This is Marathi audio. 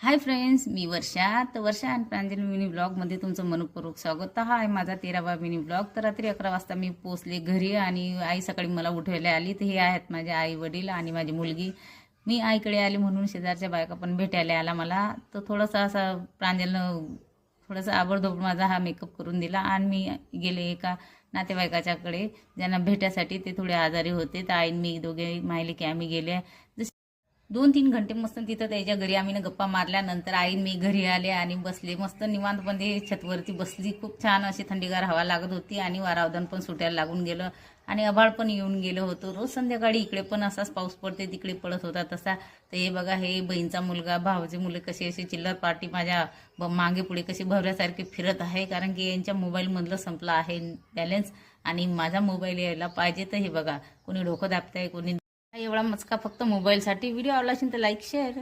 हाय फ्रेंड्स, मी वर्षा. तर वर्षा आणि प्रांजली मिनी ब्लॉगमध्ये तुमचं मनपूर्वक स्वागत. तर हा आहे माझा 13वा मिनी ब्लॉग. तर रात्री 11 वाजता मी पोचले घरी आणि आई सकाळी मला उठवायला आली. तर हे आहेत माझे आई वडील आणि माझी मुलगी. मी आईकडे आले म्हणून शेजारच्या बायका पण भेटायला आला मला. तर थोडंसं असा प्रांजलनं थोडासा आबडधोबड माझा हा मेकअप करून दिला आणि मी गेले एका नातेवाईकाच्याकडे ज्यांना भेटायसाठी. ते थोडे आजारी होते. तर आईन मी दोघे माहिले की आम्ही गेले. 2-3 घंटे मस्त तिथं त्याच्या घरी आम्ही गप्पा मारल्यानंतर आई मी घरी आले आणि बसले मस्त निवांतपणे छतवरती बसली. खूप छान अशी थंडीगार हवा लागत होती आणि वारावदन पण सुटायला लागून गेलं आणि आभाळ पण येऊन गेलं होतं. रोज संध्याकाळी इकडे पण असाच पाऊस पडते, तिकडे पडत होता तसा. तर हे बघा, हे बहीणचा मुलगा भावाचे मुले कशी अशी चिल्लर पार्टी माझ्या मागे पुढे कशी भवऱ्यासारखी फिरत आहे, कारण की यांच्या मोबाईलमधलं संपलं आहे बॅलन्स आणि माझा मोबाईल यायला पाहिजे. तर हे बघा, कोणी डोकं दाबताय, कोणी एवढा मचका फक्त मोबाईलसाठी. व्हिडिओ आवडला असेल तर लाईक शेअर.